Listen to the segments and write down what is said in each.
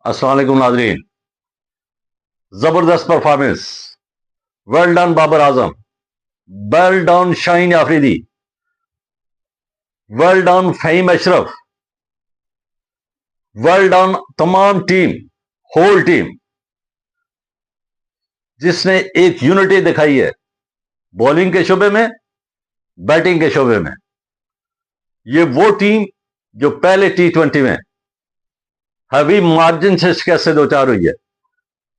अस्सलाम वालेकुम नाजरीन। जबरदस्त performance, well done Babar Azam, well done Shaheen Afridi, well done Fahim Ashraf, well done तमाम टीम, होल टीम जिसने एक यूनिटी दिखाई है बॉलिंग के शोबे में, बैटिंग के शोबे में। ये वो टीम जो पहले T20 में हैवी मार्जिन से शिकस्त से दो चार हुई है,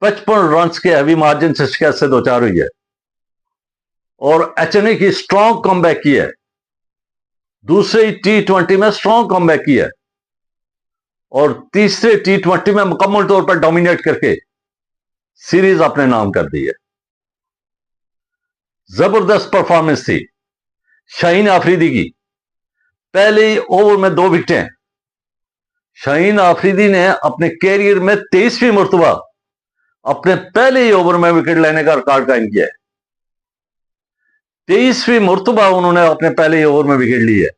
55 रन के हैवी मार्जिन से शिकस्त से दो चार हुई है और एचएनए की स्ट्रॉन्ग कमबैक की है। दूसरे T20 में स्ट्रॉन्ग कमबैक की है और तीसरे T20 में मुकम्मल तौर पर डोमिनेट करके सीरीज अपने नाम कर दी है। जबरदस्त परफॉर्मेंस थी शाहीन आफरीदी की। पहले ही ओवर में 2 विकेटें शाहीन आफरीदी ने अपने कैरियर में 23वीं मरतबा अपने पहले ही ओवर में विकेट लेने का रिकॉर्ड कायम किया है। 23वीं मरतबा उन्होंने अपने पहले ही ओवर में विकेट ली है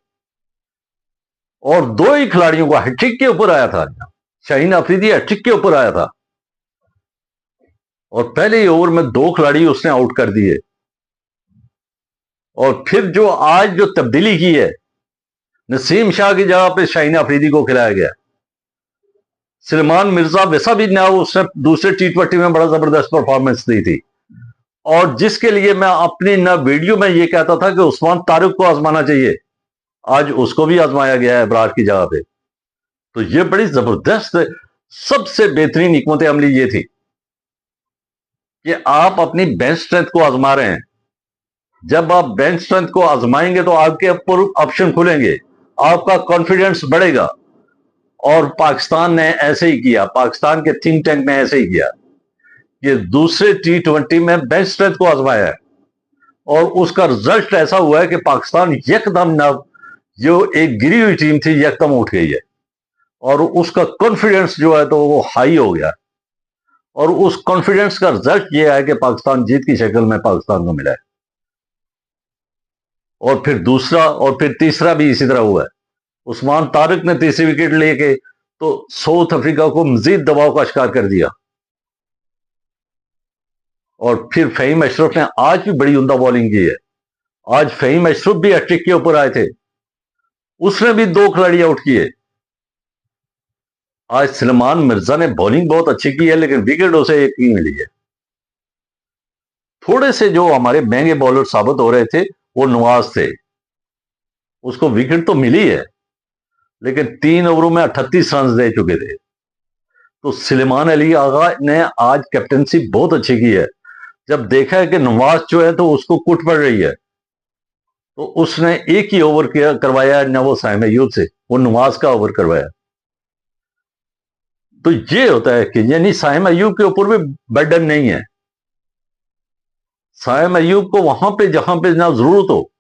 और 2 ही खिलाड़ियों को हैट्रिक के ऊपर आया था। शाहीन आफरीदी हैट्रिक के ऊपर आया था और पहले ही ओवर में 2 खिलाड़ी उसने आउट कर दिए। और फिर जो आज जो तब्दीली की है, नसीम शाह की जगह पे शाहीन आफरीदी को खिलाया गया। सलमान मिर्जा वैसा भी ना, उसने दूसरे T20 में बड़ा जबरदस्त परफॉर्मेंस दी थी और जिसके लिए मैं अपनी ना वीडियो में ये कहता था कि उस्मान तारिक को आजमाना चाहिए, आज उसको भी आजमाया गया है बरार की जगह पे। तो ये बड़ी जबरदस्त, सबसे बेहतरीन हिकमत अमली ये थी कि आप अपनी बेंच स्ट्रेंथ को आजमा रहे हैं। जब आप बेंच स्ट्रेंथ को आजमाएंगे तो आपके ऊपर ऑप्शन खुलेंगे, आपका कॉन्फिडेंस बढ़ेगा। और पाकिस्तान ने ऐसे ही किया, पाकिस्तान के थिंक टैंक ने ऐसे ही किया कि दूसरे T20 में बेंच स्ट्रेंथ को आजमाया है और उसका रिजल्ट ऐसा हुआ है कि पाकिस्तान यकदम ना, जो एक गिरी हुई टीम थी यकदम उठ गई है और उसका कॉन्फिडेंस जो है तो वो हाई हो गया और उस कॉन्फिडेंस का रिजल्ट ये है कि पाकिस्तान जीत की शक्ल में पाकिस्तान को मिला है। और फिर दूसरा और फिर तीसरा भी इसी तरह हुआ है। उस्मान तारिक ने तीसरी विकेट लेके तो साउथ अफ्रीका को मजीद दबाव का शिकार कर दिया। और फिर फहीम अशरफ ने आज भी बड़ी उम्दा बॉलिंग की है। आज फहीम अशरफ भी हैट्रिक के ऊपर आए थे, उसने भी 2 खिलाड़ी आउट किए। आज सलमान मिर्जा ने बॉलिंग बहुत अच्छी की है लेकिन विकेट उसे एक ही मिली है। थोड़े से जो हमारे महंगे बॉलर साबित हो रहे थे वो नवाज थे, उसको विकेट तो मिली है लेकिन 3 ओवरों में 38 रन दे चुके थे। तो सुलेमान अली आगा ने आज कैप्टनसी बहुत अच्छी की है। जब देखा है कि नवाज जो है तो उसको कुट पड़ रही है तो उसने एक ही ओवर करवाया ना, वो साइम अय्यूब से, वो नवाज का ओवर करवाया। तो ये होता है कि यानी साइम अय्यूब के ऊपर भी बर्डन नहीं है। साइम अय्यूब को वहां पे जहां पे ना जरूरत हो,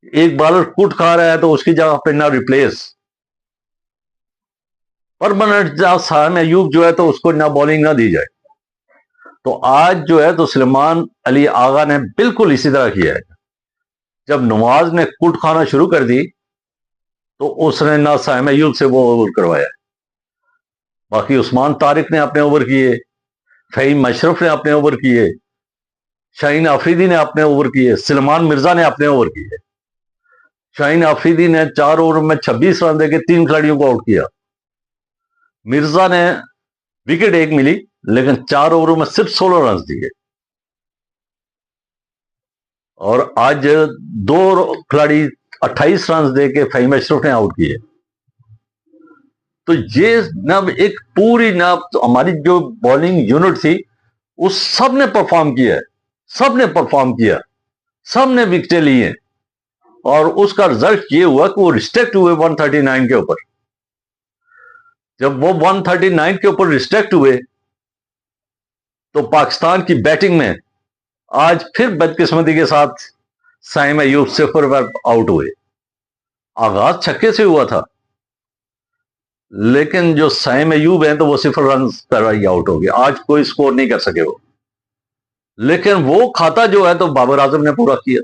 एक बॉलर कुट खा रहा है तो उसकी जगह पे ना रिप्लेस परमानेंट साइम अय्यूब जो है तो उसको ना बॉलिंग ना दी जाए। तो आज जो है तो सुलेमान अली आगा ने बिल्कुल इसी तरह किया है। जब नवाज ने कुट खाना शुरू कर दी तो उसने ना साइम अय्यूब से वो ओवर करवाया। बाकी उस्मान तारिक ने अपने ओवर किए, फहीम अशरफ ने अपने ओवर किए, शाहीन आफरीदी ने अपने ओवर किए, सलमान मिर्जा ने अपने ओवर किए। शाहीन आफरीदी ने 4 ओवर में 26 रन देके 3 खिलाड़ियों को आउट किया। मिर्जा ने विकेट एक मिली लेकिन 4 ओवरों में सिर्फ 16 रन दिए। और आज 2 खिलाड़ी 28 रन देके फहीम अशरफ ने आउट किए। तो ये ना एक पूरी ना तो हमारी जो बॉलिंग यूनिट थी उस सब ने परफॉर्म किया है, सब ने परफॉर्म किया, सब ने विकेटें ली हैं और उसका रिजल्ट ये हुआ कि वो रिस्ट्रिक्ट हुए 139 के ऊपर। जब वो 139 के ऊपर रिस्ट्रिक्ट हुए तो पाकिस्तान की बैटिंग में आज फिर बदकिस्मती के साथ साइम अय्यूब 0 पर आउट हुए। आगाज छक्के से हुआ था लेकिन जो साइम अय्यूब है तो वो 0 रन पर ही आउट हो गया। आज कोई स्कोर नहीं कर सके वो, लेकिन वो खाता जो है तो बाबर आजम ने पूरा किया।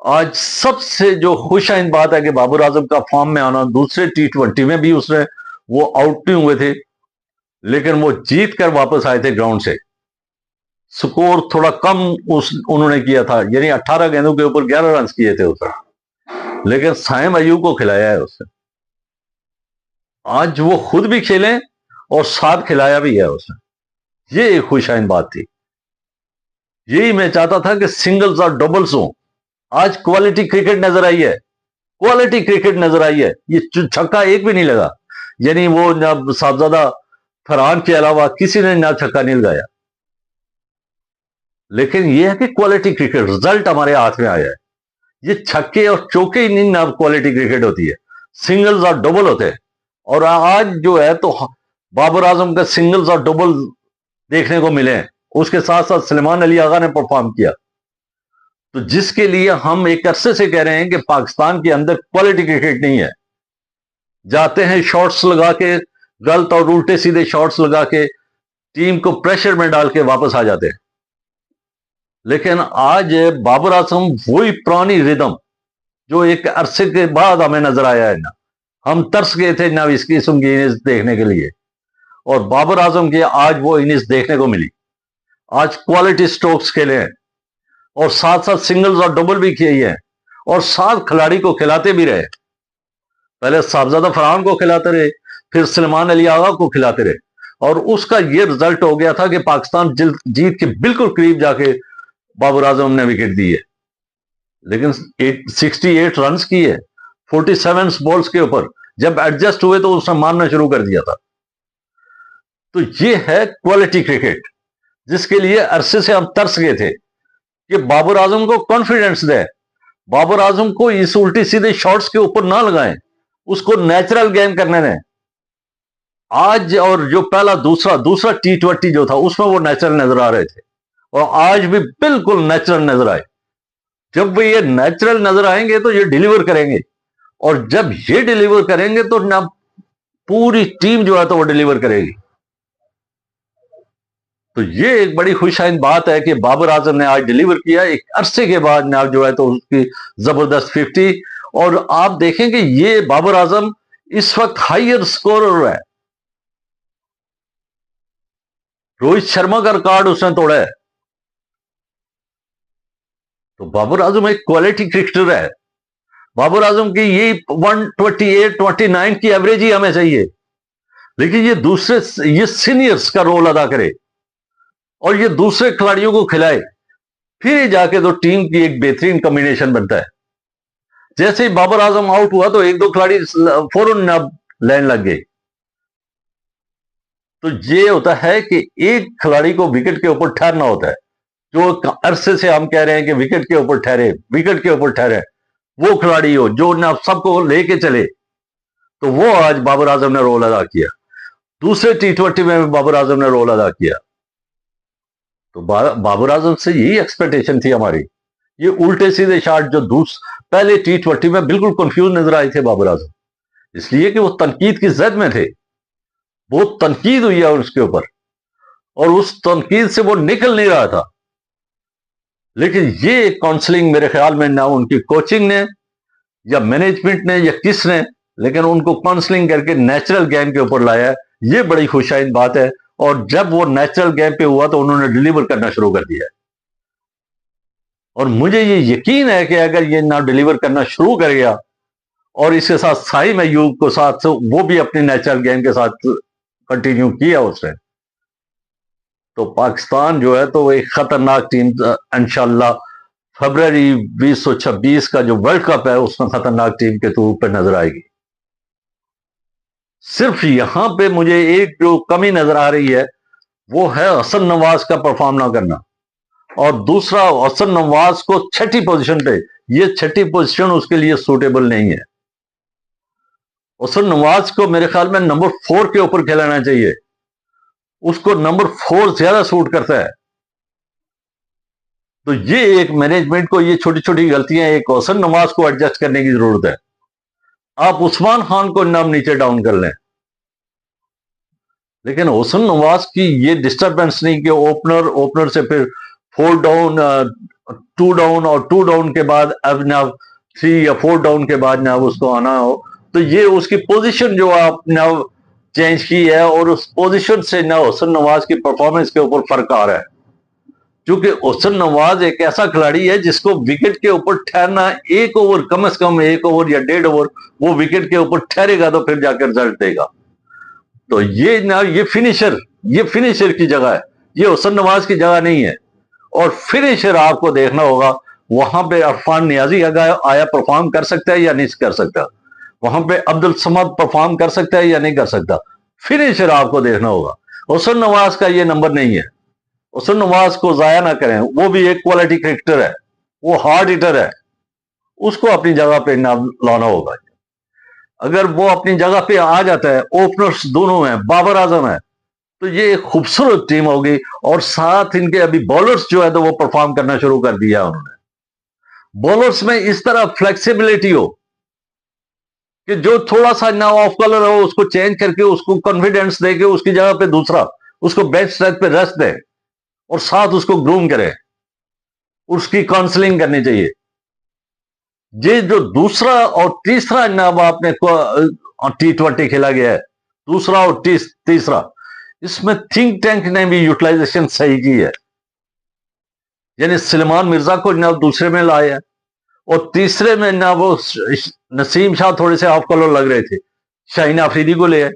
आज सबसे जो खुश आइंद बात है कि बाबर आजम का फॉर्म में आना, दूसरे T20 में भी उसने वो आउट नहीं हुए थे لیکن وہ جیت کر واپس آئے تھے گراؤنڈ سے. سکور تھوڑا کم انہوں نے کیا تھا, یعنی 18 گیندوں کے اوپر 11 رنز کیے تھے اس نے, لیکن سائم ایوب کو کھلایا ہے اس نے. آج وہ خود بھی کھیلیں اور ساتھ کھلایا بھی ہے اس نے. یہ ایک خوشائن بات تھی. یہی میں چاہتا تھا کہ سنگلز اور ڈبلز ہوں. آج کوالٹی کرکٹ نظر آئی ہے, کوالٹی کرکٹ نظر آئی ہے. یہ چھکا ایک بھی نہیں لگا, یعنی وہ جب صاحبزادہ فرحان کے علاوہ کسی نے نہ چھکا نہیں لگایا. لیکن یہ ہے کہ کوالٹی کرکٹ رزلٹ ہمارے ہاتھ میں آیا ہے. یہ چھکے اور چوکے ہی نہیں, نہ کوالٹی کرکٹ ہوتی ہے, سنگلز اور ڈبل ہوتے ہیں. اور آج جو ہے تو بابر اعظم کا سنگلز اور ڈبل دیکھنے کو ملے ہیں. اس کے ساتھ ساتھ سلیمان علی آغا نے پرفارم کیا. تو جس کے لیے ہم ایک عرصے سے کہہ رہے ہیں کہ پاکستان کے اندر کوالٹی کرکٹ نہیں ہے. جاتے ہیں شارٹس لگا کے, غلط اور الٹے سیدھے شارٹس لگا کے ٹیم کو پریشر میں ڈال کے واپس آ جاتے ہیں. لیکن آج بابر اعظم وہی پرانی ردم جو ایک عرصے کے بعد ہمیں نظر آیا ہے. نا ہم ترس گئے تھے نہ اس قسم کی اننگز دیکھنے کے لیے, اور بابر اعظم کی آج وہ اننگز دیکھنے کو ملی. آج کوالٹی سٹروکس کھیلے ہیں اور ساتھ ساتھ سنگلز اور ڈبل بھی کیے ہیں, اور ساتھ کھلاڑی کو کھلاتے بھی رہے. پہلے صاحبزادہ فرحان کو کھلاتے رہے, پھر سلیمان علی آغا کو کھلاتے رہے, اور اس کا یہ رزلٹ ہو گیا تھا کہ پاکستان جیت کے بالکل قریب جا کے بابر اعظم نے وکٹ دی ہے. لیکن 68 رنز کی ہے 47 بالز کے اوپر. جب ایڈجسٹ ہوئے تو اس نے مارنا شروع کر دیا تھا. تو یہ ہے کوالٹی کرکٹ جس کے لیے عرصے سے ہم ترس گئے تھے کہ بابر اعظم کو کانفیڈنس دے, بابر اعظم کو اس الٹی سیدھے شارٹس کے اوپر نہ لگائیں, اس کو نیچرل گیم کرنے دیں. آج اور جو پہلا دوسرا T20 جو تھا اس میں وہ نیچرل نظر آ رہے تھے, اور آج بھی بالکل نیچرل نظر آئے. جب وہ یہ نیچرل نظر آئیں گے تو یہ ڈیلیور کریں گے, اور جب یہ ڈیلیور کریں گے تو نہ پوری ٹیم جو ہے تو وہ ڈیلیور کرے گی. تو یہ ایک بڑی خوشائن بات ہے کہ بابر اعظم نے آج ڈیلیور کیا ایک عرصے کے بعد نا جو ہے تو اس کی زبردست 50. اور آپ دیکھیں کہ یہ بابر اعظم اس وقت ہائر اسکورر ہے. روہت شرما کا ریکارڈ اس نے توڑا ہے. تو بابر اعظم ایک کوالٹی کرکٹر ہے. بابر اعظم کی یہ 128-29 کی ایوریج ہی ہمیں چاہیے, لیکن یہ سینئرز کا رول ادا کرے اور یہ دوسرے کھلاڑیوں کو کھلائے, پھر جا کے تو ٹیم کی ایک بہترین کمبینیشن بنتا ہے. جیسے ہی بابر اعظم آؤٹ ہوا تو ایک دو کھلاڑی فوراً لائن لگ گئے. تو یہ ہوتا ہے کہ ایک کھلاڑی کو وکٹ کے اوپر ٹھہرنا ہوتا ہے. جو عرصے سے ہم کہہ رہے ہیں کہ وکٹ کے اوپر ٹھہرے, وہ کھلاڑی ہو جو نہ سب کو لے کے چلے. تو وہ آج بابر اعظم نے رول ادا کیا. دوسرے T20 میں بابر اعظم نے رول ادا کیا. تو بابر اعظم سے یہی ایکسپیکٹیشن تھی ہماری. یہ الٹے سیدھے شاٹ جو پہلے T20 میں بالکل کنفیوز نظر آئے تھے بابر اعظم, اس لیے کہ وہ تنقید کی زد میں تھے. بہت تنقید ہوئی ہے اس کے اوپر, اور اس تنقید سے وہ نکل نہیں رہا تھا. لیکن یہ کاؤنسلنگ میرے خیال میں نہ ان کی کوچنگ نے یا مینجمنٹ نے یا کس نے, لیکن ان کو کاؤنسلنگ کر کے نیچرل گیم کے اوپر لایا ہے. یہ بڑی خوشائن بات ہے. اور جب وہ نیچرل گیم پہ ہوا تو انہوں نے ڈیلیور کرنا شروع کر دیا ہے. اور مجھے یہ یقین ہے کہ اگر یہ نہ ڈیلیور کرنا شروع کر گیا اور اس کے ساتھ سائم ایوب کو ساتھ وہ بھی اپنی نیچرل گیم کے ساتھ کنٹینیو کیا اس نے, تو پاکستان جو ہے تو ایک خطرناک ٹیم انشاءاللہ فروری 2026 کا جو ورلڈ کپ ہے اس میں خطرناک ٹیم کے طور پہ نظر آئے گی. صرف یہاں پہ مجھے ایک جو کمی نظر آ رہی ہے وہ ہے حسن نواز کا پرفارم نہ کرنا, اور دوسرا حسن نواز کو 6ٹھی پوزیشن پہ, یہ 6ٹھی پوزیشن اس کے لیے سوٹیبل نہیں ہے. حسن نواز کو میرے خیال میں نمبر 4 کے اوپر کھلانا چاہیے. اس کو نمبر 4 زیادہ سوٹ کرتا ہے. تو یہ ایک مینجمنٹ کو یہ چھوٹی چھوٹی غلطیاں ایک حسن نواز کو ایڈجسٹ کرنے کی ضرورت ہے. آپ عثمان خان کو نام نیچے ڈاؤن کر لیں, لیکن حسن نواز کی یہ ڈسٹربنس نہیں کہ اوپنر سے پھر 4 ڈاؤن 2 ڈاؤن اور 2 ڈاؤن کے بعد اب نہ 3 یا 4 ڈاؤن کے بعد نہ اس کو آنا ہو. تو یہ اس کی پوزیشن جو آپ نہ चेंज की है और उस पोजीशन से ना हुसन नवाज की परफॉर्मेंस के ऊपर फर्क आ रहा है, क्योंकि हुसन नवाज एक ऐसा खिलाड़ी है जिसको विकेट के ऊपर ठहरना, एक ओवर कम से कम, एक ओवर या 1.5 ओवर वो विकेट के ऊपर ठहरेगा तो फिर जाकर रिजल्ट देगा। तो ये फिनिशर की जगह है, ये हुसन नवाज की जगह नहीं है। और फिनिशर आपको देखना होगा, वहां पे इरफान नियाजी आया परफॉर्म कर सकता है या नहीं कर सकता, वहां पे अब्दुल समद परफॉर्म कर सकता है या नहीं कर सकता, फिनिशर आपको देखना होगा। हुसन नवाज का ये नंबर नहीं है, हुसन नवाज को जाया ना करें, वो भी एक क्वालिटी क्रिकेटर है, वो हार्ड हिटर है, उसको अपनी जगह पे लाना होगा। अगर वो अपनी जगह पे आ जाता है, ओपनर्स दोनों हैं, बाबर आजम है, तो ये एक खूबसूरत टीम होगी। और साथ इनके अभी बॉलर्स जो है तो वो परफॉर्म करना शुरू कर दिया उन्होंने। बॉलर्स में इस तरह फ्लेक्सिबिलिटी हो कि जो थोड़ा सा ना ऑफ कलर हो उसको चेंज करके उसको कॉन्फिडेंस दे के उसकी जगह पे दूसरा, उसको बेस्ट स्ट्रेच पे रेस्ट दे और साथ उसको ग्रूम करे, उसकी काउंसलिंग करनी चाहिए। ये जो दूसरा और तीसरा जनाब आपने T20 खेला गया है, दूसरा और तीसरा, इसमें थिंक टैंक ने भी यूटिलाइजेशन सही की है, यानी सलमान मिर्जा को जनाब दूसरे में लाया है और तीसरे में ना वो नसीम शाह थोड़े से ऑफ कलर लग रहे थे, शाहीन अफरीदी को ले आए।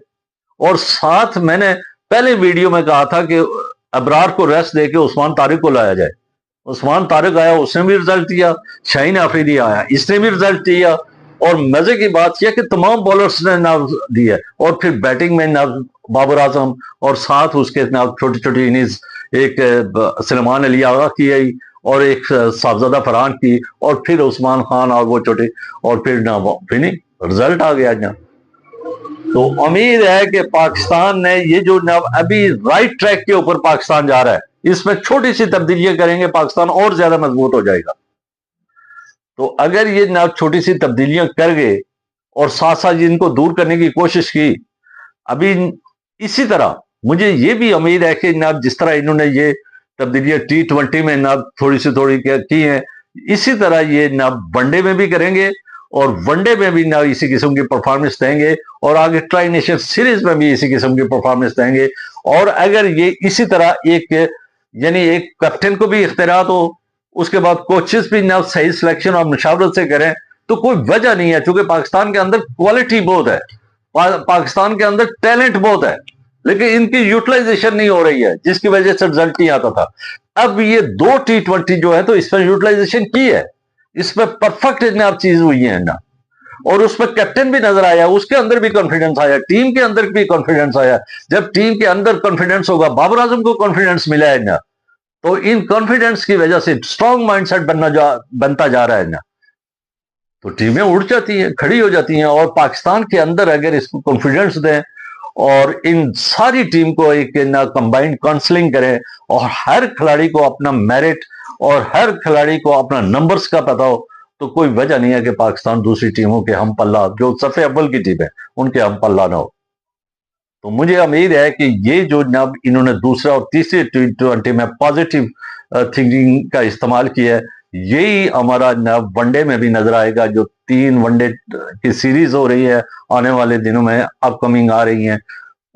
और साथ मैंने पहले वीडियो में कहा था कि अबरार को रेस्ट देके उस्मान तारिक को लाया जाए। उस्मान तारिक आया, उसने भी रिजल्ट दिया, शाहीन अफरीदी आया, इसने भी रिजल्ट दिया। और मजे की बात यह कि तमाम बॉलर्स ने ना दिया। और फिर बैटिंग में ना बाबर आजम और साथ उसके ना छोटी छोटी इनिंग्स, एक सलमान अली आगा की आई और एक साहबजादा फरहान की, और फिर उस्मान खान और वो छोटे, और फिर ना फिनिंग रिजल्ट आ गया ना। तो उम्मीद है कि पाकिस्तान ने ये जो ना अभी राइट ट्रैक के ऊपर पाकिस्तान जा रहा है, इसमें छोटी सी तब्दीलियां करेंगे, पाकिस्तान और ज्यादा मजबूत हो जाएगा। तो अगर ये ना छोटी सी तब्दीलियां कर गए और साथ साथ इनको दूर करने की कोशिश की, अभी इसी तरह मुझे ये भी उम्मीद है कि ना जिस तरह इन्होंने ये तब्दीलियां T20 में ना थोड़ी की हैं, इसी तरह ये ना वनडे में भी करेंगे और वनडे में भी ना इसी किस्म की परफॉर्मेंस देंगे और आगे ट्राई नेशन सीरीज में भी इसी किस्म की परफॉर्मेंस देंगे। और अगर ये इसी तरह यानी एक कैप्टन को भी इख्तियार हो, उसके बाद कोचेस भी ना सही सिलेक्शन और मुशावरत से करें, तो कोई वजह नहीं है, क्योंकि पाकिस्तान के अंदर क्वालिटी बहुत है, पाकिस्तान के अंदर टैलेंट बहुत है, लेकिन इनकी यूटिलाइजेशन नहीं हो रही है, जिसकी वजह से रिजल्ट नहीं आता था। अब ये 2 T20 जो है तो इस पर यूटिलाइजेशन की है, इसमें परफेक्ट जनाब चीज हुई है ना। और उसमें कैप्टन भी नजर आया, उसके अंदर भी कॉन्फिडेंस आया, टीम के अंदर भी कॉन्फिडेंस आया। जब टीम के अंदर कॉन्फिडेंस होगा, बाबर आजम को कॉन्फिडेंस मिला है ना, तो इन कॉन्फिडेंस की वजह से स्ट्रॉन्ग माइंडसेट बनता जा रहा है ना, तो टीमें उड़ जाती हैं, खड़ी हो जाती हैं। और पाकिस्तान के अंदर अगर इसको कॉन्फिडेंस दें और इन सारी टीम को एक ना कंबाइंड काउंसलिंग करें और हर खिलाड़ी को अपना मेरिट और हर खिलाड़ी को अपना नंबर्स का पता हो, तो कोई वजह नहीं है कि पाकिस्तान दूसरी टीमों के हम पल्ला, जो सफे अव्वल की टीम है, उनके हम पल्ला ना हो। तो मुझे उम्मीद है कि ये जो जब इन्होंने दूसरा और तीसरे T20 में पॉजिटिव थिंकिंग का इस्तेमाल किया है, यही हमारा वनडे में भी नजर आएगा। जो 3 वनडे की सीरीज हो रही है आने वाले दिनों में, अपकमिंग आ रही हैं,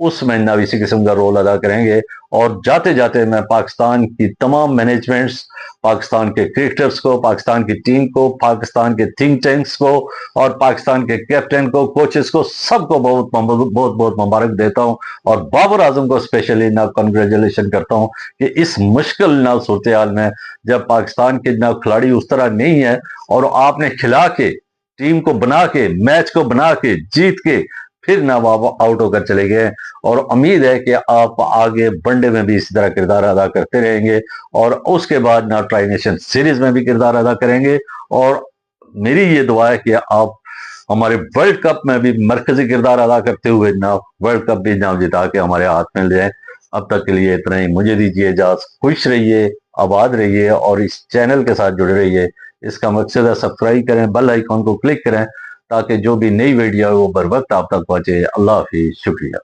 उसमें ना इसी किस्म का रोल अदा करेंगे। और जाते जाते मैं पाकिस्तान की तमाम मैनेजमेंट्स, पाकिस्तान के क्रिकेटर्स को, पाकिस्तान की टीम को, पाकिस्तान के थिंक टैंक्स को और पाकिस्तान के कैप्टन को, कोचेस को, सबको बहुत बहुत बहुत मुबारक देता हूं। और बाबर आजम को स्पेशली ना कंग्रेचुलेशन करता हूं कि इस मुश्किल ना सूरत हाल में, जब पाकिस्तान के ना खिलाड़ी उस तरह नहीं है और आपने खिला के, टीम को बना के, मैच को बना के, जीत के फिर ना वो आउट होकर चले गए। और उम्मीद है कि आप आगे वनडे में भी इसी तरह किरदार अदा करते रहेंगे और उसके बाद ना ट्राई नेशन सीरीज में भी किरदार अदा करेंगे। और मेरी ये दुआ है कि आप हमारे वर्ल्ड कप में भी मरकजी किरदार अदा करते हुए ना वर्ल्ड कप भी नाम जिता के हमारे हाथ में ले जाए। अब तक के लिए इतना ही, मुझे दीजिए इजाजत। खुश रहिए, आबाद रहिए और इस चैनल के साथ जुड़े रहिए। इसका मकसद है सब्सक्राइब करें, बेल आइकॉन को क्लिक करें ताकि जो भी नई वीडियो है वो बर वक्त आप तक पहुंचे। अल्लाह हाफिज, शुक्रिया।